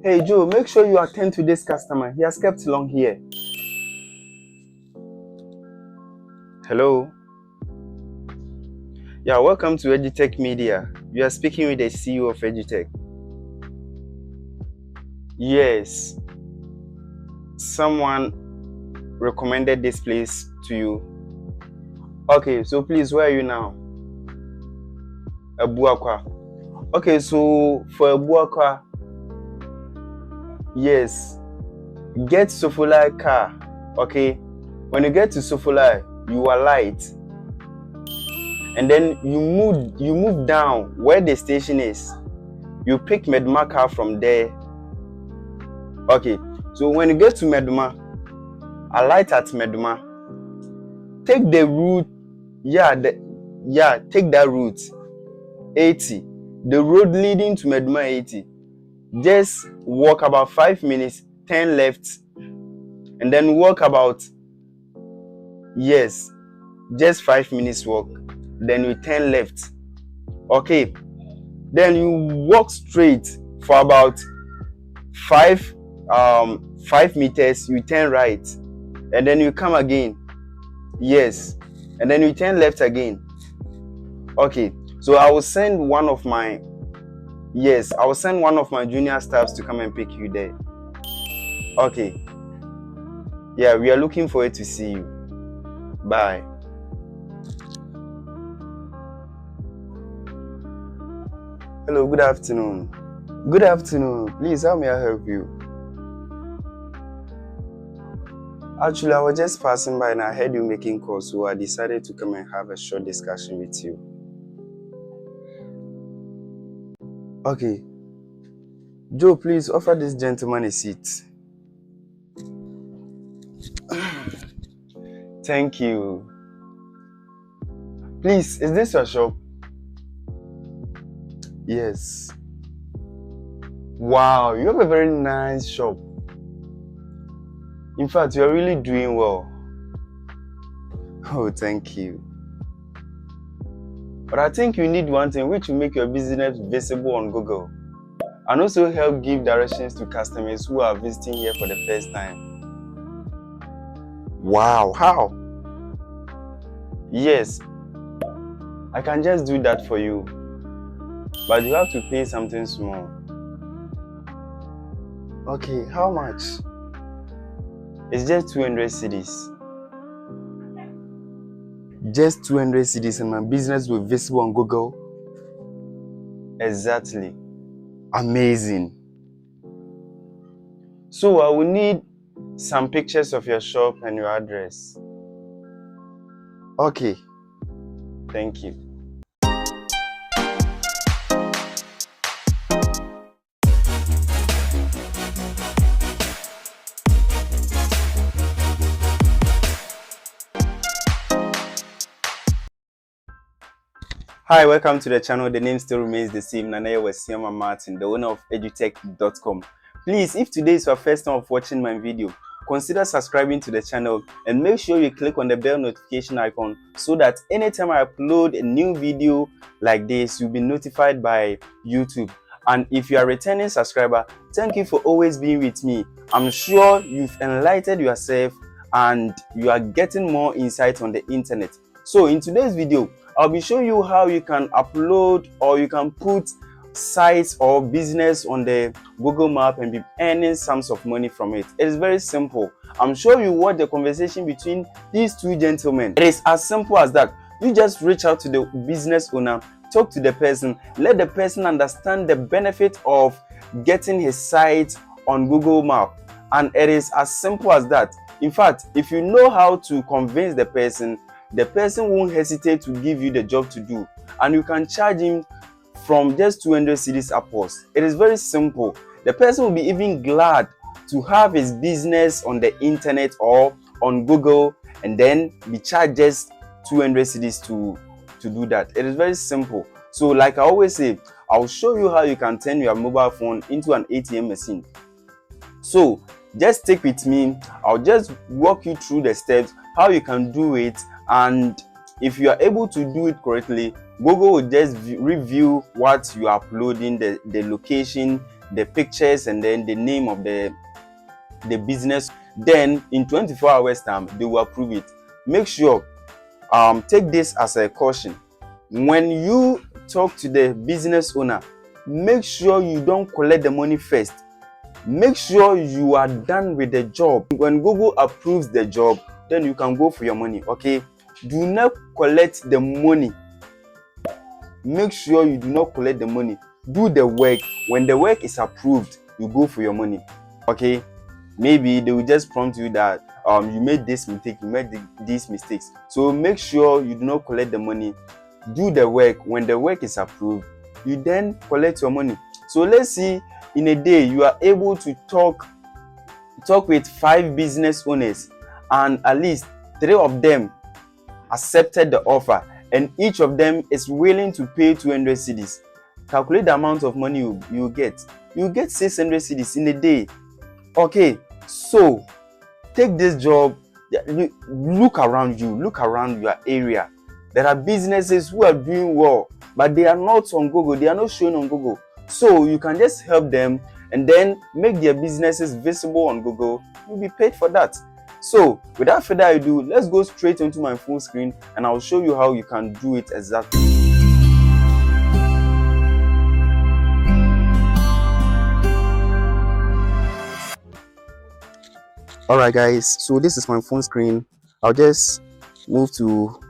Hey Joe, make sure you attend to this customer. He has kept long here. Hello. Yeah, welcome to Edutech Media. You are speaking with the CEO of Edutech. Yes, someone recommended this place to you. Okay, so please, where are you now? Abuakwa. Okay, so for Abuakwa, yes, get Sofolai car. Okay, when you get to Sofolai, you alight, and then you move down where the station is. You pick Meduma car from there. Okay, so when you get to Meduma, alight at Meduma. Take the route, take that route 80. The road leading to Meduma 80. Just walk about 5 minutes, turn left, and then walk about, yes, just 5 minutes walk. Then you turn left. Okay, then you walk straight for about 5 meters, you turn right, and then you come again. Yes, and then you turn left again. Okay, so I will send one of my junior staffs to come and pick you there. Okay, yeah, we are looking forward to see you. Bye. Hello, good afternoon. Good afternoon. Please, how may I help you? Actually, I was just passing by and I heard you making calls, so I decided to come and have a short discussion with you. Okay. Joe, please offer this gentleman a seat. Thank you. Please, is this your shop? Yes. Wow, you have a very nice shop. In fact, you are really doing well. Oh, thank you. But I think you need one thing which will make your business visible on Google and also help give directions to customers who are visiting here for the first time. Wow, how? Yes, I can just do that for you, but you have to pay something small. Okay, how much? It's just 200 cedis. Just 200 cedis and my business will be visible on Google? Exactly. Amazing. So I will need some pictures of your shop and your address. Okay. Thank you. Hi, welcome to the channel. The name still remains the same. Nanaye Wesiama Martin, the owner of edutech.com. Please, if today is your first time of watching my video, consider subscribing to the channel and make sure you click on the bell notification icon so that anytime I upload a new video like this, you'll be notified by YouTube. And if you are a returning subscriber, thank you for always being with me. I'm sure you've enlightened yourself and you are getting more insight on the internet. So in today's video, I'll be showing you how you can upload or you can put sites or business on the Google map and be earning sums of money from it. It is very simple. I'm sure you watch the conversation between these two gentlemen. It is as simple as that. You just reach out to the business owner, talk to the person, let the person understand the benefit of getting his site on Google Map. And it is as simple as that. In fact, if you know how to convince the person won't hesitate to give you the job to do, and you can charge him from just 200 cedis upwards. It is very simple. The person will be even glad to have his business on the internet or on Google and then be charged just 200 cedis to do that. It is very simple. So like I always say, I'll show you how you can turn your mobile phone into an ATM machine. So just stick with me. I'll just walk you through the steps how you can do it, and if you are able to do it correctly, Google will just review what you are uploading, the location, the pictures and then the name of the business. Then in 24 hours time they will approve it. Make sure take this as a caution. When you talk to the business owner, make sure you don't collect the money first. Make sure you are done with the job. When Google approves the job, then you can go for your money. Okay, do not collect the money. Make sure you do not collect the money. Do the work. When the work is approved, you go for your money. Okay, maybe they will just prompt you that you made this mistake, you made these mistakes. So make sure you do not collect the money. Do the work. When the work is approved, you then collect your money. So let's see, in a day you are able to talk with 5 business owners, and at least 3 of them accepted the offer, and each of them is willing to pay 200 cedis. Calculate the amount of money you get. You get 600 cedis in a day. Okay, so take this job. Look around you, look around your area. There are businesses who are doing well, but they are not on Google, they are not showing on Google. So you can just help them and then make their businesses visible on Google. You'll be paid for that. So without further ado, let's go straight into my full screen and I'll show you how you can do it exactly. Alright guys, so this is my phone screen. I'll just move to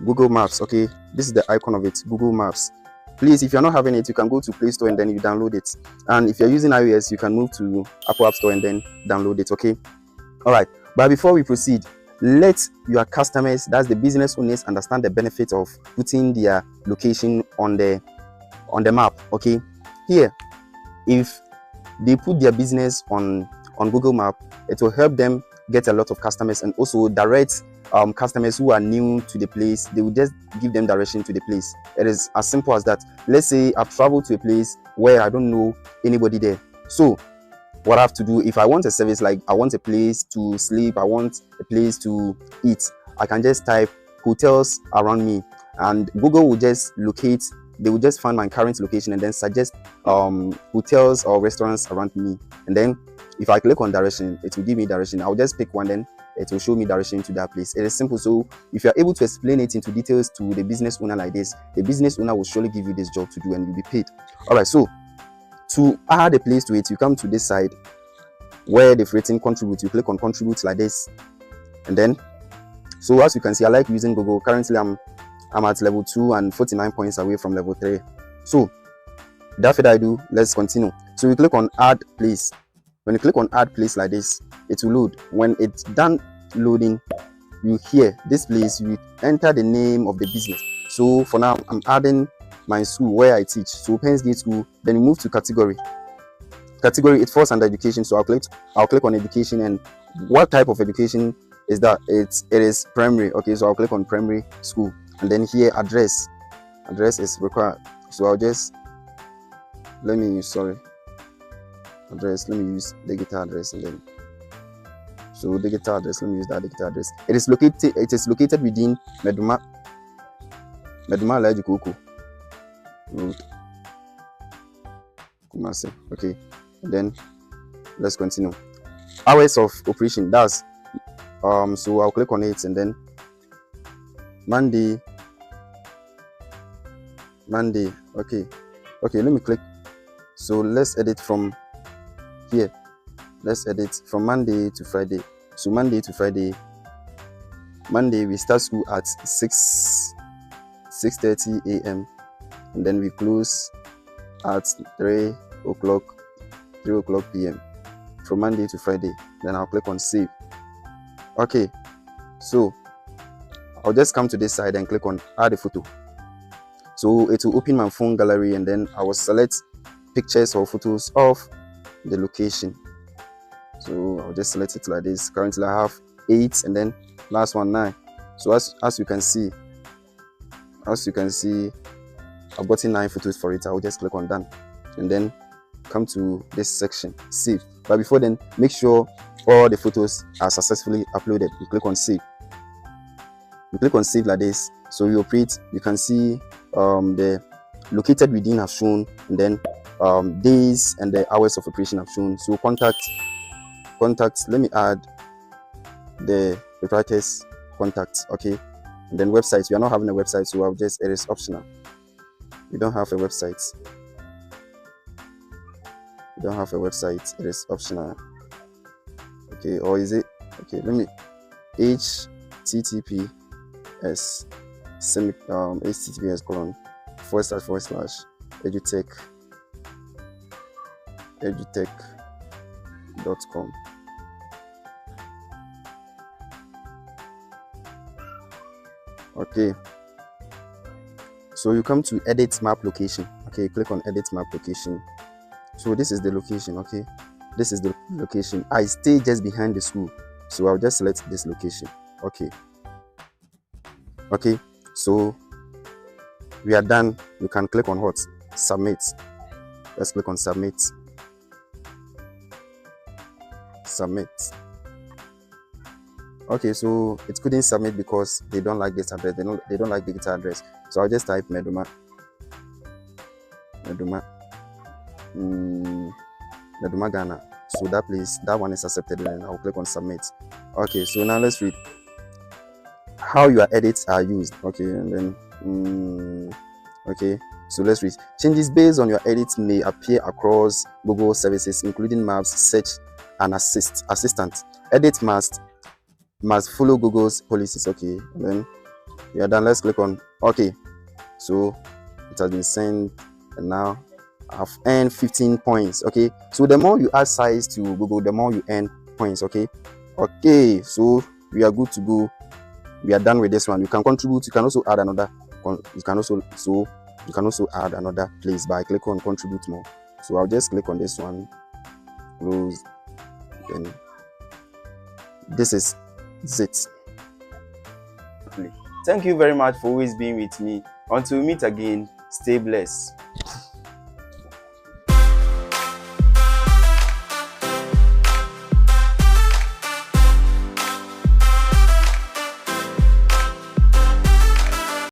Google Maps. Okay, this is the icon of it, Google Maps. Please, if you're not having it, you can go to Play Store and then you download it. And if you're using iOS, you can move to Apple App Store and then download it. Okay, alright, but before we proceed, let your customers, that's the business owners, understand the benefit of putting their location on the map. Okay, here, if they put their business on Google Map, it will help them get a lot of customers, and also direct customers who are new to the place. They will just give them direction to the place. It is as simple as that. Let's say I've traveled to a place where I don't know anybody there. So what I have to do, if I want a service, like I want a place to sleep, I want a place to eat, I can just type hotels around me, and Google will just locate. They will just find my current location and then suggest hotels or restaurants around me. And then if I click on direction, it will give me direction. I'll just pick one, then it will show me direction to that place. It is simple. So if you're able to explain it into details to the business owner like this, the business owner will surely give you this job to do and you'll be paid. All right, so to add a place to it, you come to this side where they've written contribute. You click on contribute like this, and then, so as you can see, I like using Google. Currently I'm at level 2 and 49 points away from level 3. So without further ado, let's continue. So you click on add place. When you click on add place like this, it will load. When it's done loading, you hear this place, you enter the name of the business. So for now, I'm adding my school where I teach, so Penns Gate School. Then you move to category. It falls under education, so I'll click on education. And what type of education is that? It is primary. Okay, so I'll click on primary school, and then here address is required. So I'll just address, let me use digital address, and then so digital address, let me use that digital address. It is located within Meduma Lajikoko Road, Kumasi. Okay, and then let's continue. Hours of operation, that's so I'll click on it, and then Monday. Okay, let me click. So let's edit from here. Let's edit from Monday to Friday. So Monday to Friday. Monday we start school at 6:30 a.m. and then we close at 3 o'clock p.m. from Monday to Friday. Then I'll click on save. Okay, so I'll just come to this side and click on add a photo. So it will open my phone gallery, and then I will select pictures or photos of the location. So I'll just select it like this. Currently I have 8, and then last one 9. So as you can see, I've gotten 9 photos for it. I'll just click on done, and then come to this section, save. But before then, make sure all the photos are successfully uploaded. You click on save. You click on save like this. So you operate. You can see the located within have shown, and then days and the hours of operation I've shown. So contacts, let me add the proprietor's contacts, okay. And then websites, we are not having a website, so I'll just, it is optional. We don't have a website. It is optional, okay. Or is it okay? Let me https https colon / edutech.com. Okay, so you come to edit map location, okay. Click on edit map location. So this is the location, okay. This is the location. I stay just behind the school, so I'll just select this location, okay. Okay, so we are done. You can click on what? Submit. Let's click on submit. Okay, so it couldn't submit because they don't like this address. They don't like the digital address. So I'll just type Meduma Ghana. So that place, that one is accepted, and I'll click on submit. Okay, so now let's read how your edits are used. Okay, and then okay, so let's read. Changes based on your edits may appear across Google services, including maps, search, and assistant. Edit must follow Google's policies. Okay, and then we are done. Let's click on okay. So it has been sent, and now I've earned 15 points. Okay, so the more you add size to Google, the more you earn points. Okay, so we are good to go. We are done with this one. You can contribute. You can also add another. You can also add another place by click on contribute more. So I'll just click on this one, close, then this is it. Thank you very much for always being with me. Until we meet again, stay blessed.